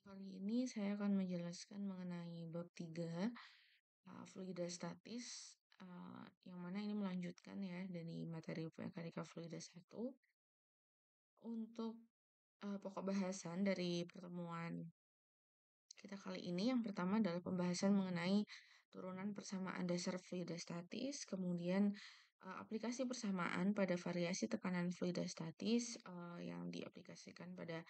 Kali ini saya akan menjelaskan mengenai bab 3, fluida statis, yang mana ini melanjutkan ya dari materi mekanika fluida 1. Untuk pokok bahasan dari pertemuan kita kali ini yang pertama adalah pembahasan mengenai turunan persamaan dasar fluida statis, kemudian aplikasi persamaan pada variasi tekanan fluida statis yang diaplikasikan pada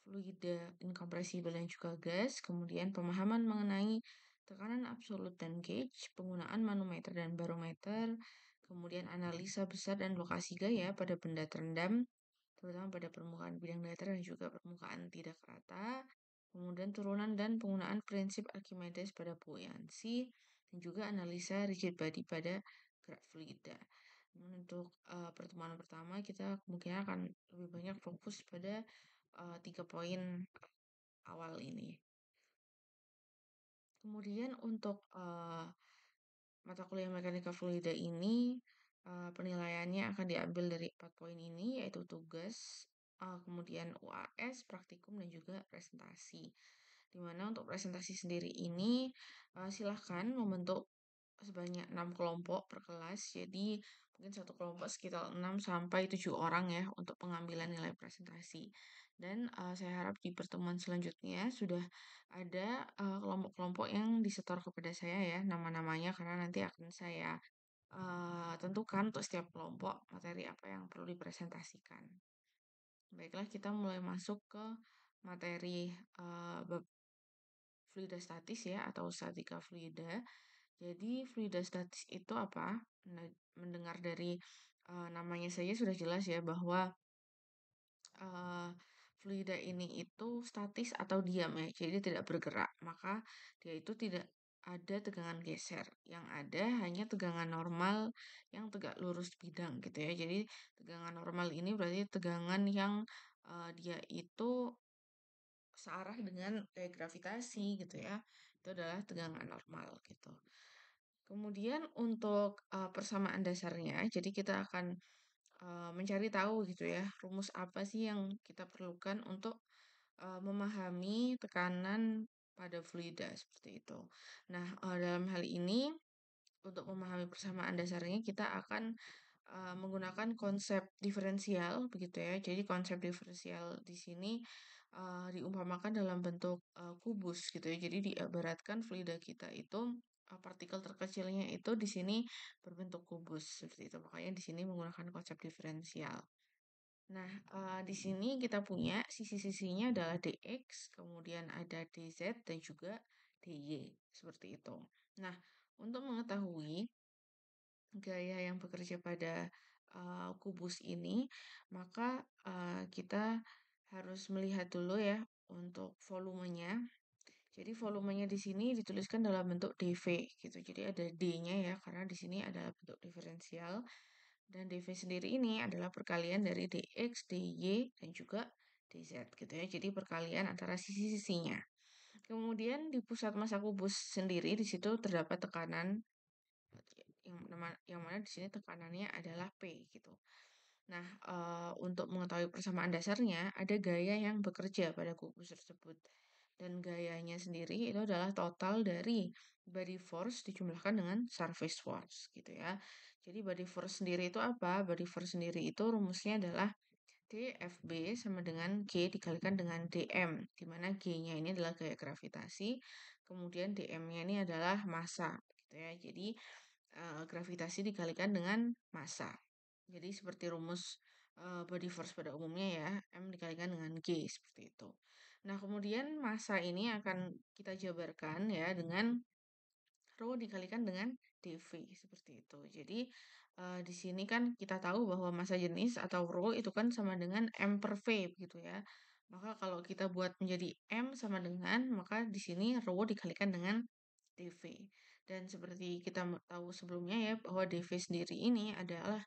fluida inkompresibel dan juga gas, kemudian pemahaman mengenai tekanan absolut dan gauge, penggunaan manometer dan barometer, kemudian analisa besar dan lokasi gaya pada benda terendam, terutama pada permukaan bidang datar dan juga permukaan tidak rata, kemudian turunan dan penggunaan prinsip Archimedes pada buoyancy, dan juga analisa rigid body pada gerak fluida. Untuk pertemuan pertama kita kemungkinan akan lebih banyak fokus pada 3 poin awal ini. Kemudian untuk mata kuliah mekanika fluida ini penilaiannya akan diambil dari 4 poin ini, yaitu tugas, kemudian UAS, praktikum, dan juga presentasi. Dimana untuk presentasi sendiri ini silahkan membentuk sebanyak 6 kelompok per kelas. Jadi mungkin satu kelompok sekitar 6 sampai 7 orang ya untuk pengambilan nilai presentasi. Dan saya harap di pertemuan selanjutnya sudah ada kelompok-kelompok yang disetor kepada saya ya nama-namanya, karena nanti akan saya tentukan untuk setiap kelompok materi apa yang perlu dipresentasikan. Baiklah, kita mulai masuk ke materi bab fluida statis ya atau statika fluida. Jadi fluida statis itu apa? Nah, mendengar dari namanya saja sudah jelas ya bahwa uh, fluida ini itu statis atau diam ya, jadi dia tidak bergerak. Maka dia itu tidak ada tegangan geser. Yang ada hanya tegangan normal yang tegak lurus bidang gitu ya. Jadi tegangan normal ini berarti tegangan yang dia itu searah dengan gravitasi gitu ya. Itu adalah tegangan normal gitu. Kemudian untuk persamaan dasarnya, jadi kita akan mencari tahu gitu ya, rumus apa sih yang kita perlukan untuk memahami tekanan pada fluida seperti itu. Nah, dalam hal ini untuk memahami persamaan dasarnya kita akan menggunakan konsep diferensial begitu ya. Jadi konsep diferensial di sini diumpamakan dalam bentuk kubus gitu ya. Jadi diibaratkan fluida kita itu partikel terkecilnya itu di sini berbentuk kubus seperti itu. Makanya di sini menggunakan konsep diferensial. Nah, di sini kita punya sisi-sisinya adalah dx, kemudian ada dz dan juga dy seperti itu. Nah, untuk mengetahui gaya yang bekerja pada kubus ini, maka kita harus melihat dulu ya untuk volumenya. Jadi volumenya di sini dituliskan dalam bentuk dV gitu. Jadi ada D-nya ya karena di sini adalah bentuk diferensial dan dV sendiri ini adalah perkalian dari dx, dy dan juga dz gitu ya. Jadi perkalian antara sisi-sisinya. Kemudian di pusat massa kubus sendiri di situ terdapat tekanan yang mana di sini tekanannya adalah P gitu. Nah, untuk mengetahui persamaan dasarnya, ada gaya yang bekerja pada kubus tersebut. Dan gayanya sendiri itu adalah total dari body force dijumlahkan dengan surface force gitu ya. Jadi body force sendiri itu apa? Body force sendiri itu rumusnya adalah dFB sama dengan G dikalikan dengan dm, di mana G-nya ini adalah gaya gravitasi, kemudian dm-nya ini adalah massa gitu ya. Jadi gravitasi dikalikan dengan massa. Jadi seperti rumus body force pada umumnya ya, M dikalikan dengan G seperti itu. Nah, kemudian massa ini akan kita jabarkan ya dengan Rho dikalikan dengan dV seperti itu. Jadi di sini kan kita tahu bahwa massa jenis atau Rho itu kan sama dengan M per V gitu ya. Maka kalau kita buat menjadi M sama dengan, maka di sini Rho dikalikan dengan dV. Dan seperti kita tahu sebelumnya ya, bahwa dV sendiri ini adalah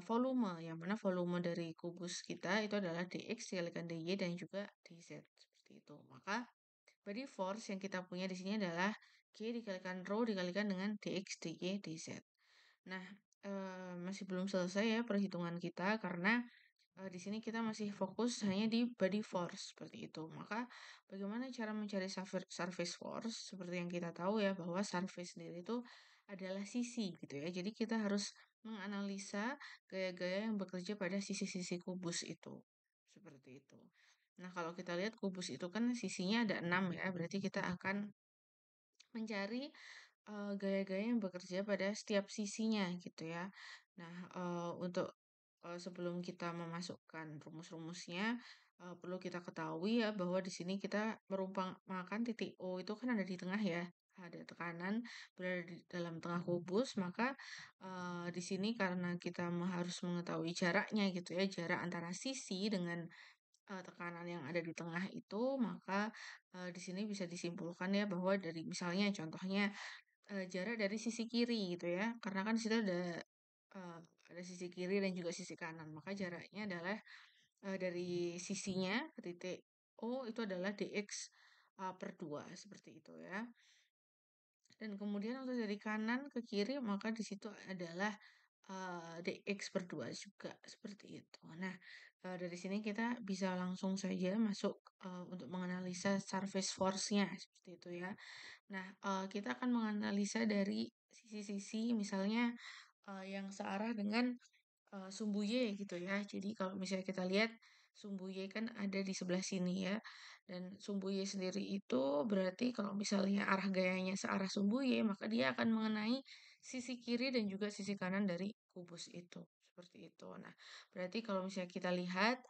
volume, yang mana volume dari kubus kita itu adalah dx dikalikan dy dan juga dz seperti itu. Maka body force yang kita punya di sini adalah G dikalikan Rho dikalikan dengan dx dy dz. Nah, masih belum selesai ya perhitungan kita karena di sini kita masih fokus hanya di body force seperti itu. Maka bagaimana cara mencari surface force? Seperti yang kita tahu ya bahwa surface sendiri itu adalah sisi gitu ya. Jadi kita harus menganalisa gaya-gaya yang bekerja pada sisi-sisi kubus itu. Seperti itu. Nah, kalau kita lihat kubus itu kan sisinya ada 6 ya, berarti kita akan mencari gaya-gaya yang bekerja pada setiap sisinya gitu ya. Nah, untuk sebelum kita memasukkan rumus-rumusnya, perlu kita ketahui ya bahwa di sini kita merumpamakan titik O itu kan ada di tengah ya, ada tekanan berada di dalam tengah kubus, maka di sini karena kita harus mengetahui jaraknya gitu ya, jarak antara sisi dengan tekanan yang ada di tengah itu, maka di sini bisa disimpulkan ya bahwa dari misalnya contohnya jarak dari sisi kiri gitu ya, karena kan di situ eee, ada sisi kiri dan juga sisi kanan, maka jaraknya adalah, dari sisinya ke titik O itu adalah dx, per 2 seperti itu ya. Dan kemudian untuk dari kanan ke kiri maka di situ adalah, dx per 2 juga, seperti itu. Nah, dari sini kita bisa langsung saja masuk, untuk menganalisa surface force-nya, seperti itu ya. Nah, kita akan menganalisa dari sisi-sisi misalnya, yang searah dengan, sumbu Y gitu ya. Jadi kalau misalnya kita lihat sumbu Y kan ada di sebelah sini ya, dan sumbu Y sendiri itu berarti kalau misalnya arah gayanya searah sumbu Y, maka dia akan mengenai sisi kiri dan juga sisi kanan dari kubus itu, seperti itu. Nah, berarti kalau misalnya kita lihat,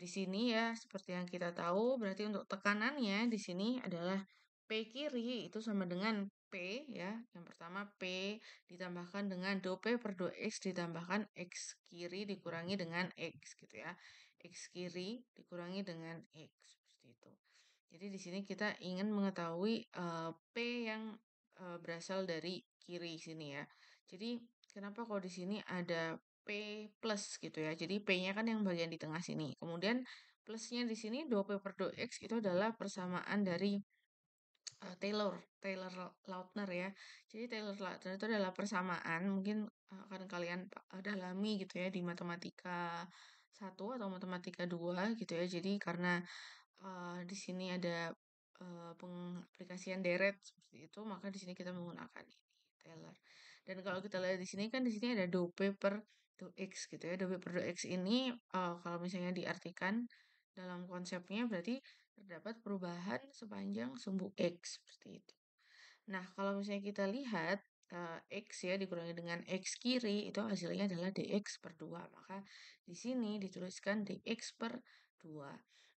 di sini ya seperti yang kita tahu berarti untuk tekanannya di sini adalah P kiri itu sama dengan P ya, yang pertama P ditambahkan dengan do P per do X ditambahkan X kiri dikurangi dengan X gitu ya. X kiri dikurangi dengan X, seperti itu. Jadi di sini kita ingin mengetahui, P yang, berasal dari kiri sini ya. Jadi kenapa kalau di sini ada P plus gitu ya. Jadi P-nya kan yang bagian di tengah sini. Kemudian plusnya di sini do P per do X itu adalah persamaan dari Taylor Taylor Lautner ya. Jadi Taylor Lautner itu adalah persamaan mungkin, akan kalian dalami gitu ya di matematika 1 atau matematika 2 gitu ya. Jadi karena, di sini ada, pengaplikasian deret seperti itu, maka di sini kita menggunakan ini Taylor. Dan kalau kita lihat di sini kan di sini ada do P per do X gitu ya. Do P per do X ini, kalau misalnya diartikan dalam konsepnya berarti terdapat perubahan sepanjang sumbu X, seperti itu. Nah, kalau misalnya kita lihat, X ya dikurangi dengan X kiri, itu hasilnya adalah dx per 2. Maka di sini dituliskan dx per 2.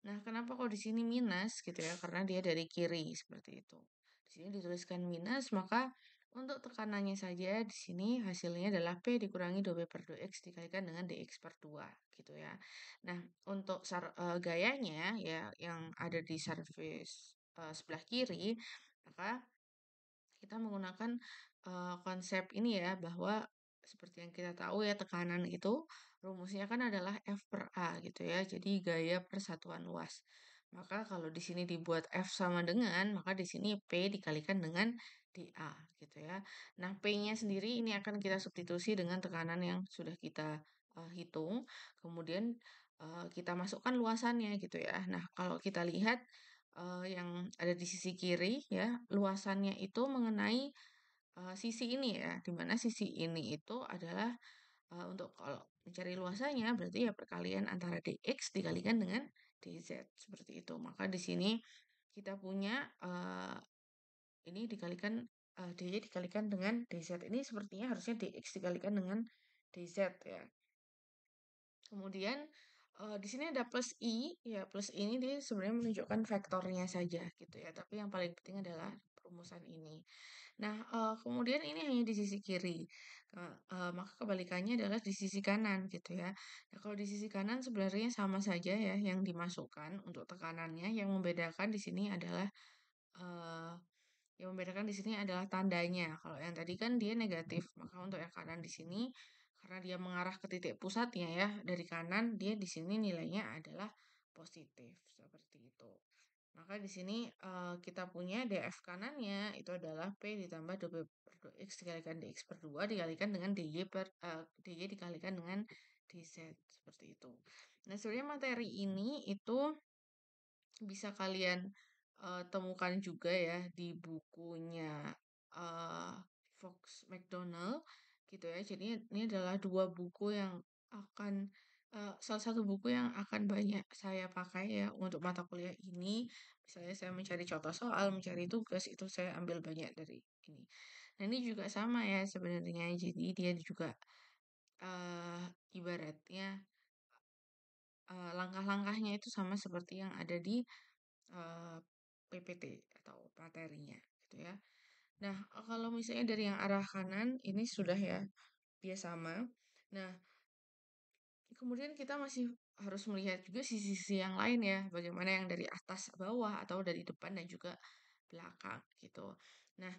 Nah, kenapa kok di sini minus gitu ya? Karena dia dari kiri, seperti itu. Di sini dituliskan minus, maka untuk tekanannya saja di sini hasilnya adalah P dikurangi 2P per 2X dikalikan dengan dx per 2 gitu ya. Nah, untuk gayanya ya yang ada di surface sebelah kiri, maka kita menggunakan, konsep ini ya, bahwa seperti yang kita tahu ya, tekanan itu rumusnya kan adalah F per A gitu ya, jadi gaya persatuan luas. Maka kalau di sini dibuat F sama dengan, maka di sini P dikalikan dengan dA gitu ya. Nah, P-nya sendiri ini akan kita substitusi dengan tekanan yang sudah kita, hitung, kemudian, kita masukkan luasannya gitu ya. Nah, kalau kita lihat yang ada di sisi kiri ya, luasannya itu mengenai, sisi ini ya, di mana sisi ini itu adalah, untuk kalau mencari luasannya berarti ya perkalian antara dx dikalikan dengan dz, seperti itu. Maka di sini kita punya, ini dikalikan, dy dikalikan dengan dz, ini sepertinya harusnya dx dikalikan dengan dz ya. Kemudian, di sini ada plus i, ya plus i ini dia sebenarnya menunjukkan vektornya saja gitu ya, tapi yang paling penting adalah perumusan ini. Nah, kemudian ini hanya di sisi kiri, maka kebalikannya adalah di sisi kanan gitu ya. Nah, kalau di sisi kanan sebenarnya sama saja ya yang dimasukkan untuk tekanannya, yang membedakan di sini adalah, eee, yang membedakan di sini adalah tandanya. Kalau yang tadi kan dia negatif, maka untuk yang kanan di sini karena dia mengarah ke titik pusatnya ya dari kanan, dia di sini nilainya adalah positif seperti itu. Maka di sini kita punya df kanannya itu adalah p ditambah dp per 2x dikalikan dx per 2 dikalikan dengan dy dikalikan dengan dz seperti itu. Nah, sebenarnya materi ini itu bisa kalian temukan juga ya di bukunya uh, Fox McDonald gitu ya. Jadi ini adalah dua buku yang akan salah satu buku yang akan banyak saya pakai ya untuk mata kuliah ini. Misalnya saya mencari contoh soal, mencari tugas itu saya ambil banyak dari ini. Nah, ini juga sama ya sebenarnya. Jadi dia juga uh, ibaratnya langkah-langkahnya itu sama seperti yang ada di eh, PPT atau materinya gitu ya. Nah, kalau misalnya dari yang arah kanan ini sudah ya, dia sama. Nah, kemudian kita masih harus melihat juga sisi-sisi yang lain ya, bagaimana yang dari atas bawah atau dari depan dan juga belakang gitu. Nah,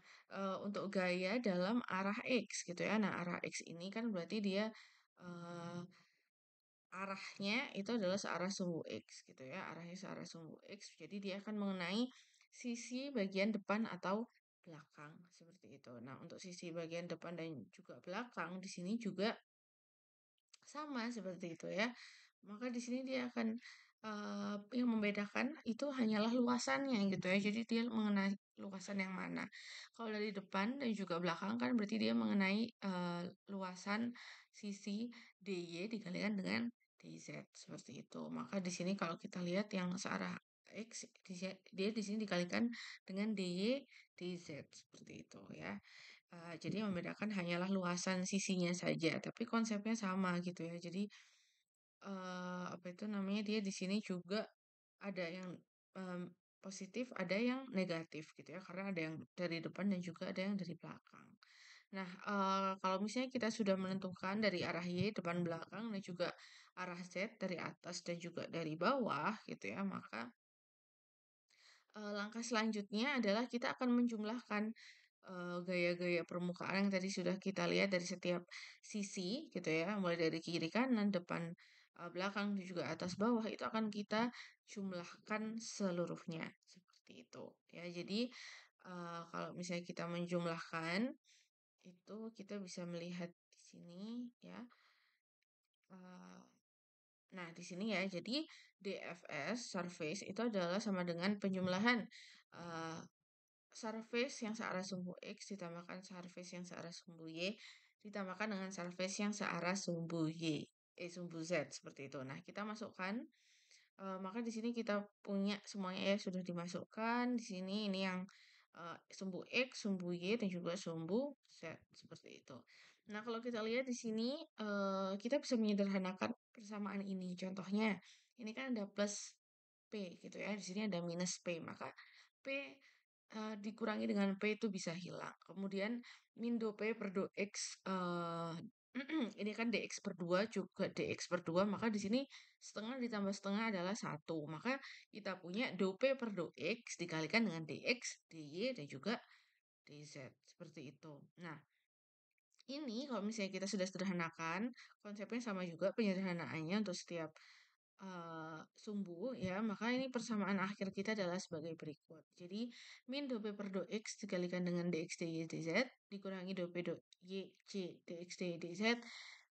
untuk gaya dalam arah X gitu ya. Nah, arah X ini kan berarti dia eh, arahnya itu adalah searah sumbu X gitu ya. Arahnya searah sumbu X. Jadi dia akan mengenai sisi bagian depan atau belakang seperti itu. Nah, untuk sisi bagian depan dan juga belakang di sini juga sama seperti itu ya. Maka di sini dia akan yang membedakan itu hanyalah luasannya gitu ya. Jadi dia mengenai luasan yang mana. Kalau dari depan dan juga belakang kan berarti dia mengenai luasan sisi DY dikalikan dengan DZ seperti itu. Maka di sini kalau kita lihat yang searah X dia di sini dikalikan dengan DY DZ seperti itu ya. Jadi yang membedakan hanyalah luasan sisinya saja, tapi konsepnya sama gitu ya. Jadi apa itu namanya, dia di sini juga ada yang mmm, positif, ada yang negatif gitu ya, karena ada yang dari depan dan juga ada yang dari belakang. Nah, kalau misalnya kita sudah menentukan dari arah Y, depan belakang dan juga arah Z dari atas dan juga dari bawah gitu ya, maka langkah selanjutnya adalah kita akan menjumlahkan gaya-gaya permukaan yang tadi sudah kita lihat dari setiap sisi gitu ya, mulai dari kiri kanan, depan, belakang, dan juga atas bawah itu akan kita jumlahkan seluruhnya seperti itu ya. Jadi kalau misalnya kita menjumlahkan itu kita bisa melihat di sini ya. eee, nah di sini ya, jadi DFS surface itu adalah sama dengan penjumlahan eee surface yang searah sumbu X ditambahkan surface yang searah sumbu Y ditambahkan dengan surface yang searah sumbu sumbu Z seperti itu. Nah, kita masukkan maka di sini kita punya semuanya ya sudah dimasukkan. Di sini ini yang sumbu X, sumbu Y dan juga sumbu Z seperti itu. Nah, kalau kita lihat di sini kita bisa menyederhanakan persamaan ini. Contohnya, ini kan ada plus P gitu ya. Di sini ada minus P, maka P dikurangi dengan P itu bisa hilang. Kemudian min do P per do X, ini kan dx per 2 juga dx per 2, maka di sini setengah ditambah setengah adalah 1. Maka kita punya do P per do X dikalikan dengan dx, dy, dan juga dz. Seperti itu. Nah, ini kalau misalnya kita sudah sederhanakan, konsepnya sama juga penyederhanaannya untuk setiap sumbu ya, maka ini persamaan akhir kita adalah sebagai berikut. Jadi min do P per do X dikalikan dengan dx dy dz dikurangi do P do y c dx dy dz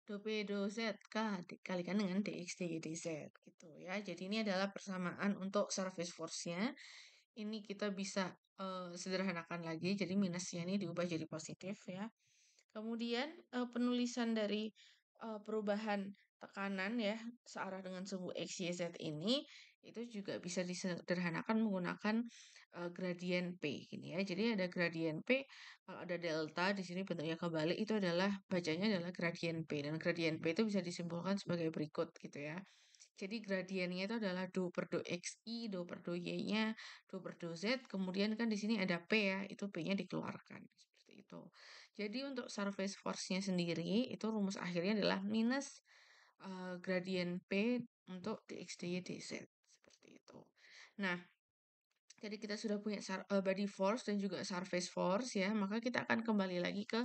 do P do Z K dikalikan dengan dx dy dz gitu ya. Jadi ini adalah persamaan untuk surface force-nya. Ini kita bisa sederhanakan lagi, jadi minusnya ini diubah jadi positif ya. Kemudian penulisan dari perubahan tekanan ya searah dengan sumbu X, Y, Z ini itu juga bisa disederhanakan menggunakan gradien P gini ya. Jadi ada gradien P, kalau ada delta di sini bentuknya kebalik itu adalah bacanya adalah gradien P, dan gradien P itu bisa disimpulkan sebagai berikut gitu ya. Jadi gradiennya itu adalah do per do XI, do per do Y-nya, do per do Z, kemudian kan di sini ada P ya, itu P-nya dikeluarkan, seperti itu. Jadi untuk surface force-nya sendiri, itu rumus akhirnya adalah minus gradien P untuk dx, dy, dz, seperti itu. Nah, jadi kita sudah punya body force dan juga surface force ya, maka kita akan kembali lagi ke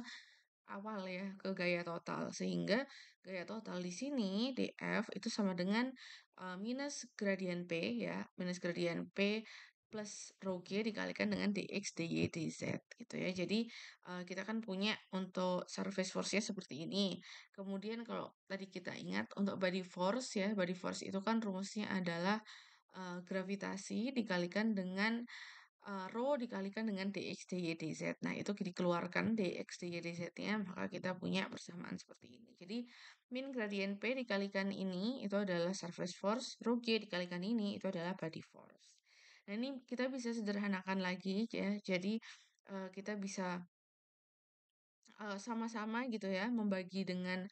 awal ya, ke gaya total. Sehingga gaya total di sini df itu sama dengan minus gradien P ya, minus gradien P plus rho G dikalikan dengan dx, dy, dz gitu ya. Jadi kita kan punya untuk surface force-nya seperti ini. Kemudian kalau tadi kita ingat untuk body force ya, body force itu kan rumusnya adalah gravitasi dikalikan dengan rho dikalikan dengan dx, dy, dz. Nah, itu dikeluarkan dx, dy, dz-nya, maka kita punya persamaan seperti ini. Jadi, min gradient P dikalikan ini, itu adalah surface force, rho G dikalikan ini, itu adalah body force. Nah, ini kita bisa sederhanakan lagi ya. Jadi, kita bisa sama-sama gitu ya membagi dengan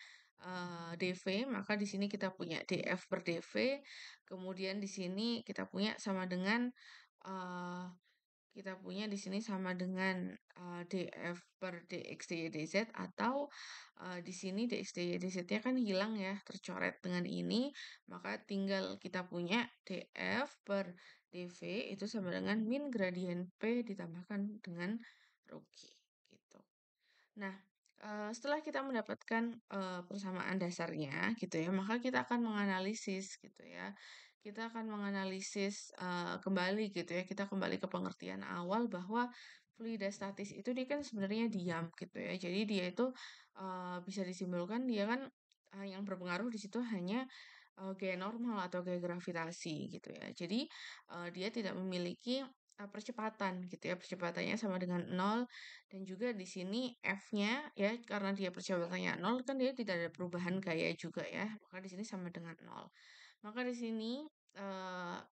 dV, maka di sini kita punya dF per dV, kemudian di sini kita punya sama dengan eh, kita punya di sini sama dengan dF per dx dy dz, atau di sini dx dy dz-nya kan hilang ya, tercoret dengan ini, maka tinggal kita punya dF per dV itu sama dengan min gradien P ditambahkan dengan rho G gitu. Nah, setelah kita mendapatkan persamaan dasarnya gitu ya, maka kita akan menganalisis gitu ya. Kita akan menganalisis kembali gitu ya. Kita kembali ke pengertian awal bahwa fluida statis itu dia kan sebenarnya diam gitu ya. Jadi dia itu bisa disimpulkan dia kan yang berpengaruh di situ hanya gaya normal atau gaya gravitasi gitu ya. Jadi dia tidak memiliki percepatan gitu ya. Percepatannya sama dengan nol, dan juga di sini F-nya ya, karena dia percepatannya nol kan dia tidak ada perubahan gaya juga ya. Maka di sini sama dengan nol. Maka di sini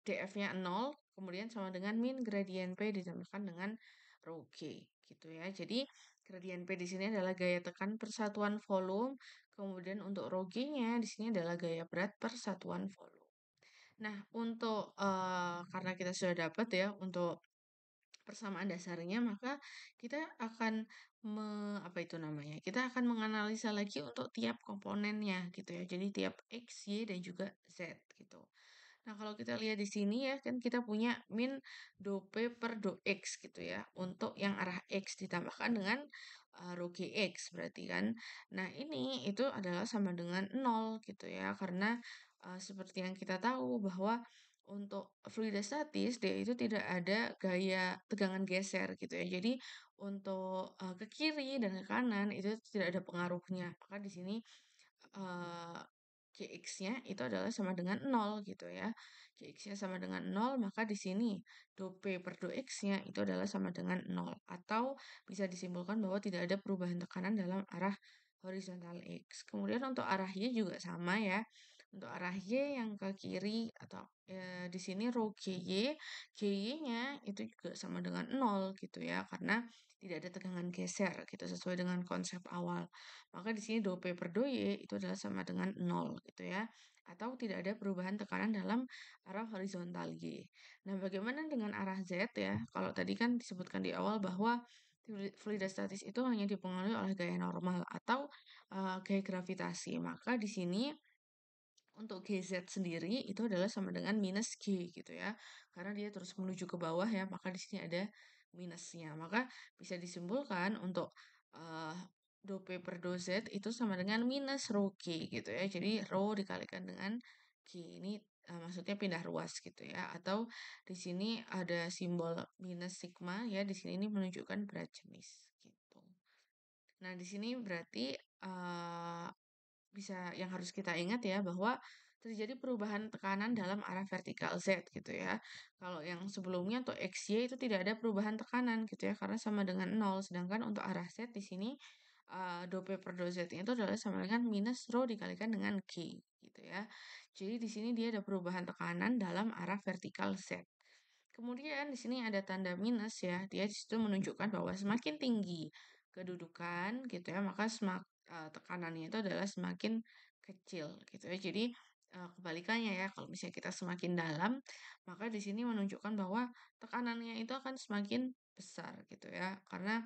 df-nya nol, kemudian sama dengan min gradien P ditambahkan dengan rho G gitu ya. Jadi gradien P di sini adalah gaya tekan per satuan volume, kemudian untuk rho G-nya di sini adalah gaya berat per satuan volume. Nah, untuk karena kita sudah dapat ya untuk persamaan dasarnya, maka kita akan apa itu namanya? Kita akan menganalisa lagi untuk tiap komponennya gitu ya. Jadi tiap X, Y, dan juga Z gitu. Nah, kalau kita lihat di sini ya, kan kita punya min do P per do X gitu ya. Untuk yang arah X ditambahkan dengan rho GX berarti kan. Nah, ini itu adalah sama dengan nol gitu ya. Karena seperti yang kita tahu bahwa untuk fluida statis dia itu tidak ada gaya tegangan geser gitu ya. Jadi untuk ke kiri dan ke kanan itu tidak ada pengaruhnya. Maka di sini eee, Gx-nya itu adalah sama dengan nol gitu ya. Gx-nya sama dengan nol, maka di sini do P per do X-nya itu adalah sama dengan nol. Atau bisa disimpulkan bahwa tidak ada perubahan tekanan dalam arah horizontal X. Kemudian untuk arah Y juga sama ya. Untuk arah Y yang ke kiri atau di sini rho GY, GY-nya itu juga sama dengan nol gitu ya. Karena tidak ada tegangan geser gitu sesuai dengan konsep awal. Maka di sini do P per do Y itu adalah sama dengan nol gitu ya. Atau tidak ada perubahan tekanan dalam arah horizontal Y. Nah, bagaimana dengan arah Z ya? Kalau tadi kan disebutkan di awal bahwa fluida statis itu hanya dipengaruhi oleh gaya normal atau gaya gravitasi. Maka di sini untuk GZ sendiri itu adalah sama dengan minus G gitu ya. Karena dia terus menuju ke bawah ya, maka di sini ada minusnya. Maka bisa disimpulkan untuk uh, do P per do Z itu sama dengan minus rho G gitu ya. Jadi rho dikalikan dengan G ini maksudnya pindah ruas gitu ya. Atau di sini ada simbol minus sigma ya. Di sini ini menunjukkan berat jenis gitu. Nah, di sini berarti bisa yang harus kita ingat ya bahwa terjadi perubahan tekanan dalam arah vertikal Z gitu ya. Kalau yang sebelumnya untuk XY itu tidak ada perubahan tekanan gitu ya karena sama dengan nol. Sedangkan untuk arah Z di sini do P per do Z itu adalah sama dengan minus rho dikalikan dengan G gitu ya. Jadi di sini dia ada perubahan tekanan dalam arah vertikal Z. Kemudian di sini ada tanda minus ya. Dia di situ menunjukkan bahwa semakin tinggi kedudukan gitu ya, maka tekanannya itu adalah semakin kecil gitu ya. Jadi kebalikannya ya, kalau misalnya kita semakin dalam, maka di sini menunjukkan bahwa tekanannya itu akan semakin besar gitu ya. Karena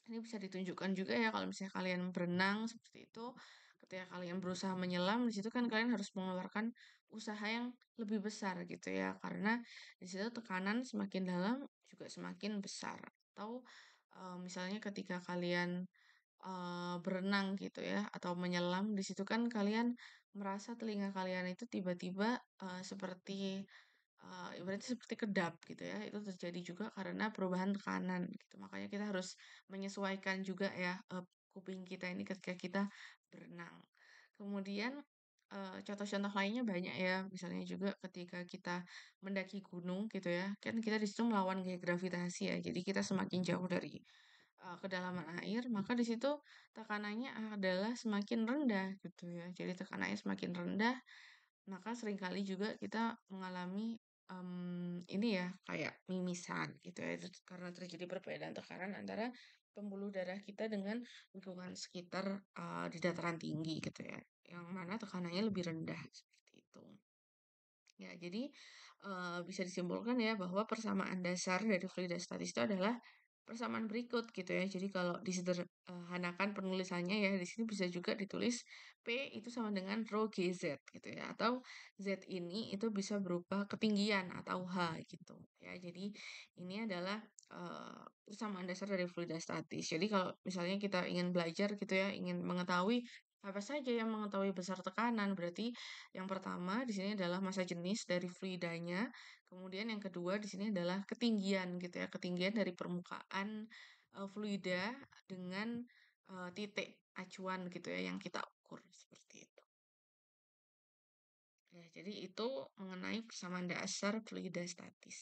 ini bisa ditunjukkan juga ya kalau misalnya kalian berenang seperti itu, ketika kalian berusaha menyelam, di situ kan kalian harus mengeluarkan usaha yang lebih besar gitu ya, karena di situ tekanan semakin dalam juga semakin besar. Atau misalnya ketika kalian berenang gitu ya, atau menyelam, di situ kan kalian merasa telinga kalian itu tiba-tiba seperti ibaratnya seperti kedap gitu ya, itu terjadi juga karena perubahan tekanan gitu. Makanya kita harus menyesuaikan juga ya, kuping kita ini ketika kita berenang. Kemudian, contoh-contoh lainnya banyak ya, misalnya juga ketika kita mendaki gunung gitu ya, kan kita di situ melawan gaya gravitasi ya, jadi kita semakin jauh dari, kedalaman air, maka di situ tekanannya adalah semakin rendah gitu ya. Jadi tekanannya semakin rendah, maka seringkali juga kita mengalami, ini ya, kayak mimisan gitu ya, itu karena terjadi perbedaan tekanan antara pembuluh darah kita dengan lingkungan sekitar, di dataran tinggi gitu ya, yang mana tekanannya lebih rendah, seperti itu. Ya, jadi, bisa disimpulkan ya bahwa persamaan dasar dari fluidostatis itu adalah persamaan berikut gitu ya. Jadi kalau disederhanakan penulisannya ya, di sini bisa juga ditulis P itu sama dengan rho GZ gitu ya, atau Z ini itu bisa berupa ketinggian atau H gitu ya. Jadi ini adalah, persamaan dasar dari fluidostatis. Jadi kalau misalnya kita ingin belajar gitu ya, ingin mengetahui apa saja yang mengetahui besar tekanan, berarti yang pertama di sini adalah massa jenis dari fluidanya, kemudian yang kedua di sini adalah ketinggian gitu ya, ketinggian dari permukaan, fluida dengan, titik acuan gitu ya yang kita ukur, seperti itu. Ya, jadi itu mengenai persamaan dasar fluida statis.